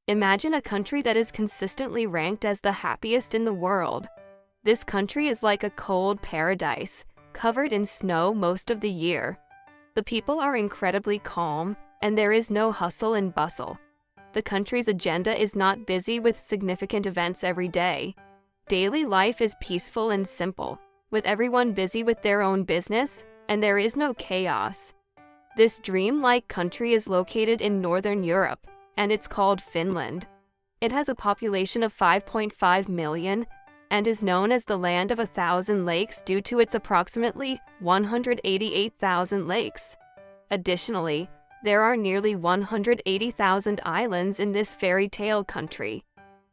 Imagine a country that is consistently ranked as the happiest in the world. This country is like a cold paradise, covered in snow most of the year. The people are incredibly calm, and there is no hustle and bustle. The country's agenda is not busy with significant events every day. Daily life is peaceful and simple, with everyone busy with their own business, and there is no chaos. This dream-like country is located in Northern Europe, and it's called Finland. It has a population of 5.5 million and is known as the land of 1,000 lakes due to its approximately 188,000 lakes. Additionally, there are nearly 180,000 islands in this fairy tale country.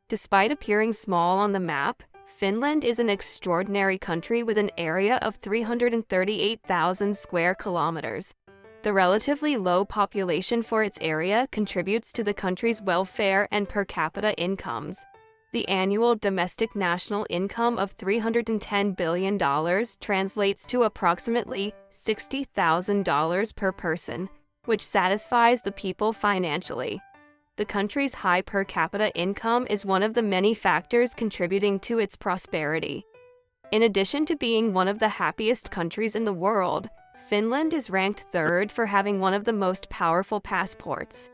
Despite appearing small on the map, Finland is an extraordinary country with an area of 338,000 square kilometers. The relatively low population for its area contributes to the country's welfare and per capita incomes. The annual domestic national income of $310 billion translates to approximately $60,000 per person, which satisfies the people financially. The country's high per capita income is one of the many factors contributing to its prosperity. In addition to being one of the happiest countries in the world, Finland is ranked third for having one of the most powerful passports.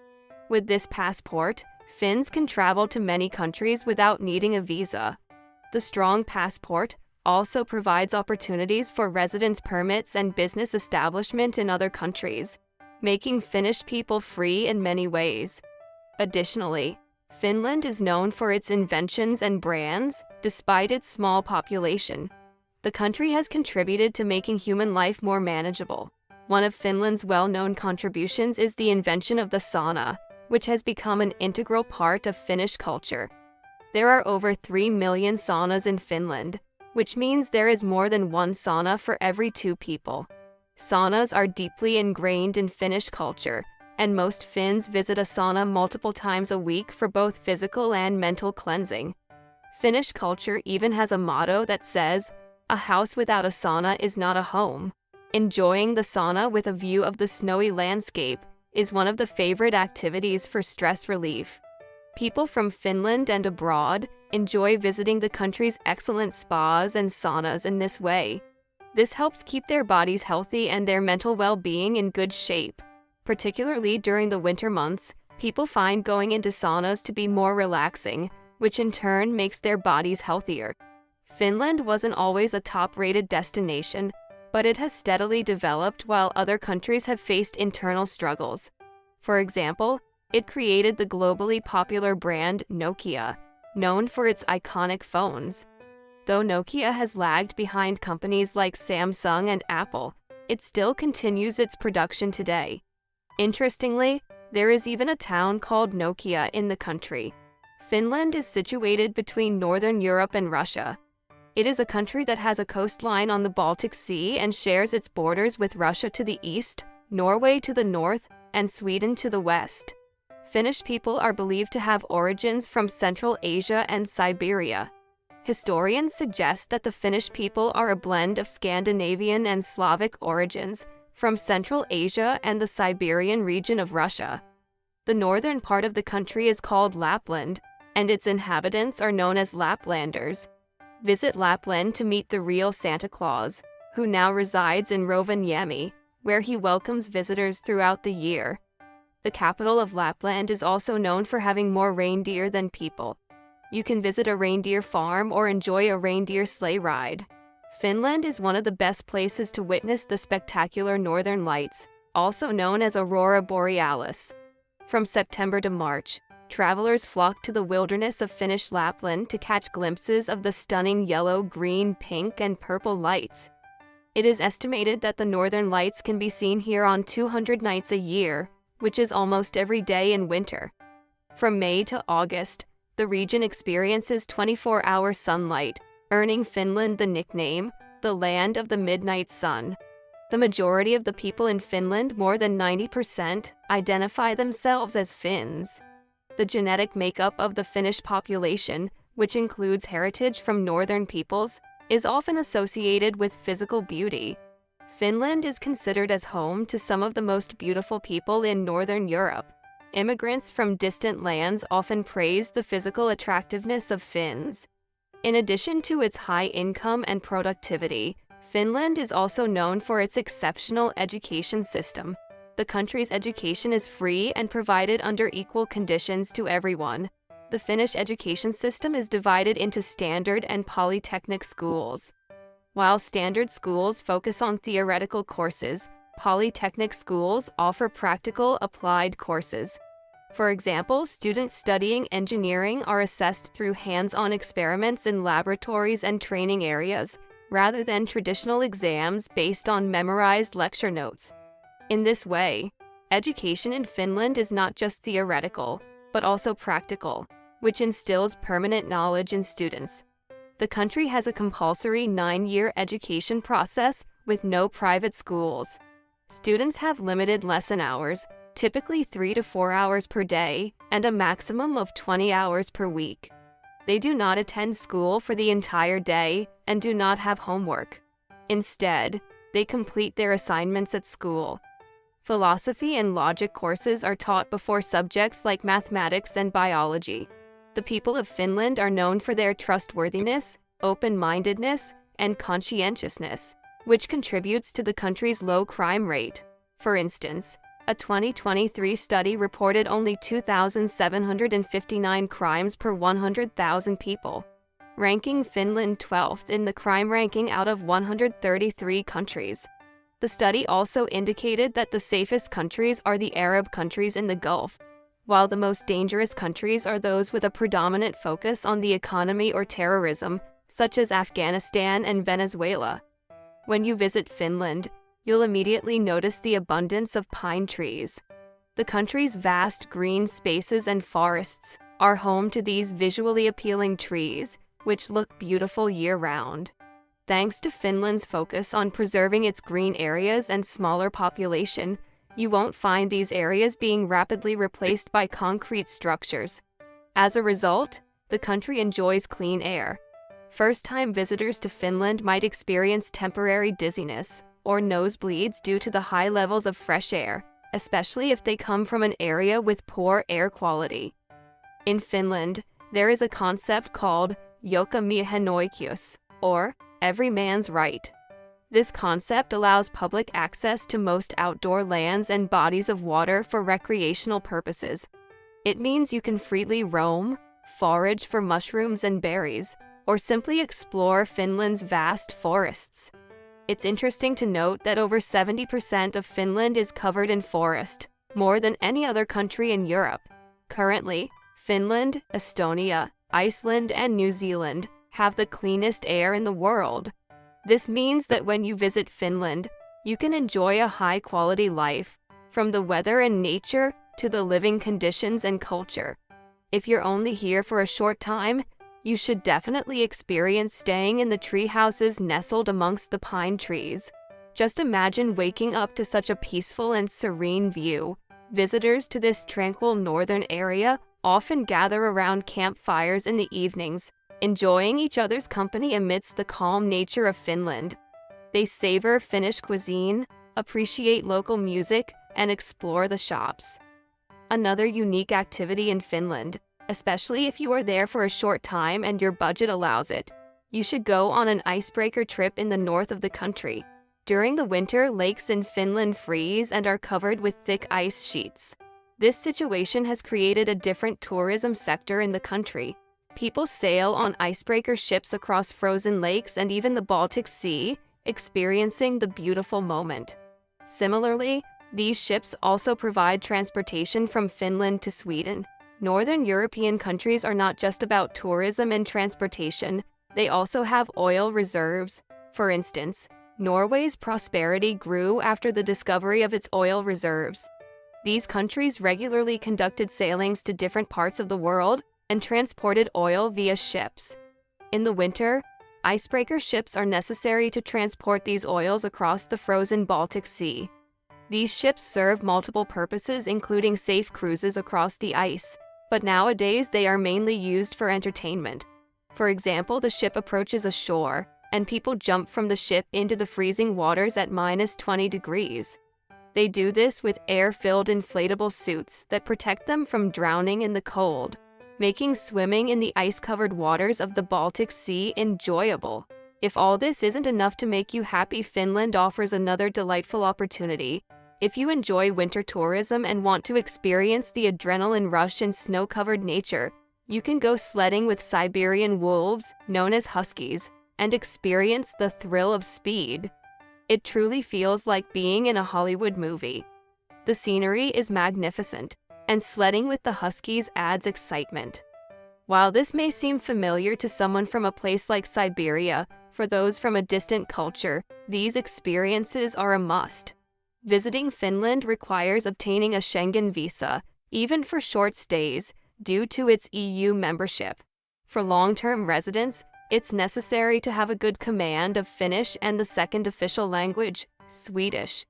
With this passport, Finns can travel to many countries without needing a visa. The strong passport also provides opportunities for residence permits and business establishment in other countries, making Finnish people free in many ways. Additionally, Finland is known for its inventions and brands, despite its small population. The country has contributed to making human life more manageable. One of Finland's well-known contributions is the invention of the sauna, which has become an integral part of Finnish culture. There are over 3 million saunas in Finland, which means there is more than one sauna for every 2 people. Saunas are deeply ingrained in Finnish culture, and most Finns visit a sauna multiple times a week for both physical and mental cleansing. Finnish culture even has a motto that says, "A house without a sauna is not a home." Enjoying the sauna with a view of the snowy landscape is one of the favorite activities for stress relief. People from Finland and abroad enjoy visiting the country's excellent spas and saunas in this way. This helps keep their bodies healthy and their mental well-being in good shape. Particularly during the winter months, people find going into saunas to be more relaxing, which in turn makes their bodies healthier. Finland wasn't always a top-rated destination, but it has steadily developed while other countries have faced internal struggles. For example, it created the globally popular brand Nokia, known for its iconic phones. Though Nokia has lagged behind companies like Samsung and Apple, it still continues its production today. Interestingly, there is even a town called Nokia in the country. Finland is situated between Northern Europe and Russia. It is a country that has a coastline on the Baltic Sea and shares its borders with Russia to the east, Norway to the north, and Sweden to the west. Finnish people are believed to have origins from Central Asia and Siberia. Historians suggest that the Finnish people are a blend of Scandinavian and Slavic origins from Central Asia and the Siberian region of Russia. The northern part of the country is called Lapland, and its inhabitants are known as Laplanders. Visit Lapland to meet the real Santa Claus, who now resides in Rovaniemi, where he welcomes visitors throughout the year. The capital of Lapland is also known for having more reindeer than people. You can visit a reindeer farm or enjoy a reindeer sleigh ride. Finland is one of the best places to witness the spectacular northern lights, also known as Aurora Borealis. From September to March, travelers flock to the wilderness of Finnish Lapland to catch glimpses of the stunning yellow, green, pink, and purple lights. It is estimated that the northern lights can be seen here on 200 nights a year, which is almost every day in winter. From May to August, the region experiences 24-hour sunlight, earning Finland the nickname, the land of the midnight sun. The majority of the people in Finland, more than 90%, identify themselves as Finns. The genetic makeup of the Finnish population, which includes heritage from northern peoples, is often associated with physical beauty. Finland is considered as home to some of the most beautiful people in Northern Europe. Immigrants from distant lands often praise the physical attractiveness of Finns. In addition to its high income and productivity, Finland is also known for its exceptional education system. The country's education is free and provided under equal conditions to everyone. The Finnish education system is divided into standard and polytechnic schools. While standard schools focus on theoretical courses, polytechnic schools offer practical, applied courses. For example, students studying engineering are assessed through hands-on experiments in laboratories and training areas, rather than traditional exams based on memorized lecture notes. In this way, education in Finland is not just theoretical, but also practical, which instills permanent knowledge in students. The country has a compulsory 9-year education process with no private schools. Students have limited lesson hours, typically 3 to 4 hours per day, and a maximum of 20 hours per week. They do not attend school for the entire day and do not have homework. Instead, they complete their assignments at school. Philosophy and logic courses are taught before subjects like mathematics and biology. The people of Finland are known for their trustworthiness, open-mindedness, and conscientiousness, which contributes to the country's low crime rate. For instance, a 2023 study reported only 2,759 crimes per 100,000 people, ranking Finland 12th in the crime ranking out of 133 countries. The study also indicated that the safest countries are the Arab countries in the Gulf, while the most dangerous countries are those with a predominant focus on the economy or terrorism, such as Afghanistan and Venezuela. When you visit Finland, you'll immediately notice the abundance of pine trees. The country's vast green spaces and forests are home to these visually appealing trees, which look beautiful year-round. Thanks to Finland's focus on preserving its green areas and smaller population, you won't find these areas being rapidly replaced by concrete structures. As a result, the country enjoys clean air. First-time visitors to Finland might experience temporary dizziness or nosebleeds due to the high levels of fresh air, especially if they come from an area with poor air quality. In Finland, there is a concept called jokamiehen oikeus, or every man's right. This concept allows public access to most outdoor lands and bodies of water for recreational purposes. It means you can freely roam, forage for mushrooms and berries, or simply explore Finland's vast forests. It's interesting to note that over 70% of Finland is covered in forest, more than any other country in Europe. Currently, Finland, Estonia, Iceland, and New Zealand have the cleanest air in the world. This means that when you visit Finland, you can enjoy a high-quality life, from the weather and nature to the living conditions and culture. If you're only here for a short time, you should definitely experience staying in the tree houses nestled amongst the pine trees. Just imagine waking up to such a peaceful and serene view. Visitors to this tranquil northern area often gather around campfires in the evenings, enjoying each other's company amidst the calm nature of Finland. They savor Finnish cuisine, appreciate local music, and explore the shops. Another unique activity in Finland, especially if you are there for a short time and your budget allows it, you should go on an icebreaker trip in the north of the country. During the winter, lakes in Finland freeze and are covered with thick ice sheets. This situation has created a different tourism sector in the country. People sail on icebreaker ships across frozen lakes and even the Baltic Sea, experiencing the beautiful moment. Similarly, these ships also provide transportation from Finland to Sweden. Northern European countries are not just about tourism and transportation, they also have oil reserves. For instance, Norway's prosperity grew after the discovery of its oil reserves. These countries regularly conducted sailings to different parts of the world and transported oil via ships. In the winter, icebreaker ships are necessary to transport these oils across the frozen Baltic Sea. These ships serve multiple purposes, including safe cruises across the ice, but nowadays they are mainly used for entertainment. For example, the ship approaches a shore, and people jump from the ship into the freezing waters at -20 degrees. They do this with air-filled inflatable suits that protect them from drowning in the cold, making swimming in the ice-covered waters of the Baltic Sea enjoyable. If all this isn't enough to make you happy, Finland offers another delightful opportunity. If you enjoy winter tourism and want to experience the adrenaline rush in snow-covered nature, you can go sledding with Siberian wolves, known as huskies, and experience the thrill of speed. It truly feels like being in a Hollywood movie. The scenery is magnificent, and sledding with the huskies adds excitement. While this may seem familiar to someone from a place like Siberia, for those from a distant culture, these experiences are a must. Visiting Finland requires obtaining a Schengen visa, even for short stays, due to its EU membership. For long-term residents, it's necessary to have a good command of Finnish and the second official language, Swedish.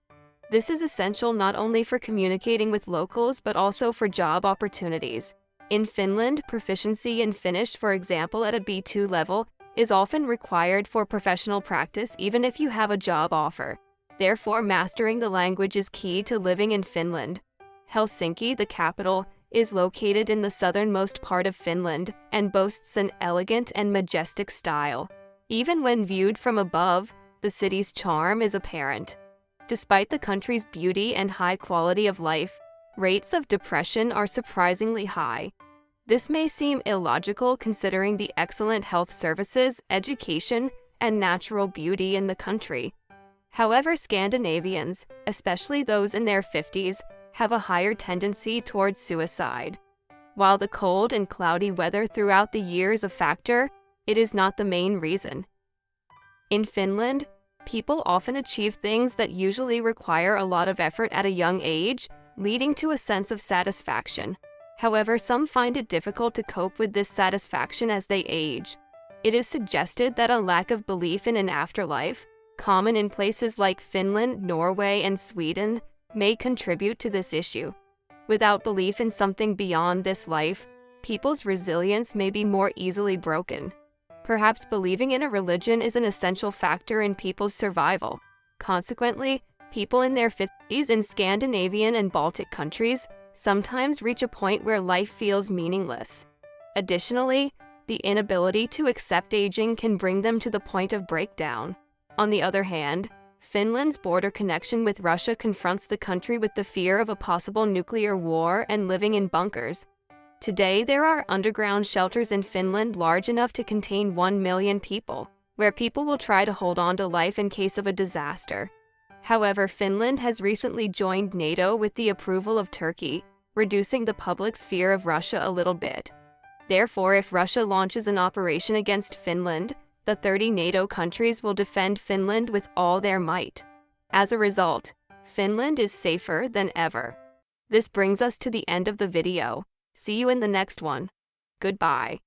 This is essential not only for communicating with locals but also for job opportunities. In Finland, proficiency in Finnish, for example at a B2 level, is often required for professional practice even if you have a job offer. Therefore, mastering the language is key to living in Finland. Helsinki, the capital, is located in the southernmost part of Finland and boasts an elegant and majestic style. Even when viewed from above, the city's charm is apparent. Despite the country's beauty and high quality of life, rates of depression are surprisingly high. This may seem illogical considering the excellent health services, education, and natural beauty in the country. However, Scandinavians, especially those in their 50s, have a higher tendency towards suicide. While the cold and cloudy weather throughout the year is a factor, it is not the main reason. In Finland, people often achieve things that usually require a lot of effort at a young age, leading to a sense of satisfaction. However, some find it difficult to cope with this satisfaction as they age. It is suggested that a lack of belief in an afterlife, common in places like Finland, Norway, and Sweden, may contribute to this issue. Without belief in something beyond this life, people's resilience may be more easily broken. Perhaps believing in a religion is an essential factor in people's survival. Consequently, people in their 50s in Scandinavian and Baltic countries sometimes reach a point where life feels meaningless. Additionally, the inability to accept aging can bring them to the point of breakdown. On the other hand, Finland's border connection with Russia confronts the country with the fear of a possible nuclear war and living in bunkers. Today, there are underground shelters in Finland large enough to contain 1 million people, where people will try to hold on to life in case of a disaster. However, Finland has recently joined NATO with the approval of Turkey, reducing the public's fear of Russia a little bit. Therefore, if Russia launches an operation against Finland, the 30 NATO countries will defend Finland with all their might. As a result, Finland is safer than ever. This brings us to the end of the video. See you in the next one. Goodbye.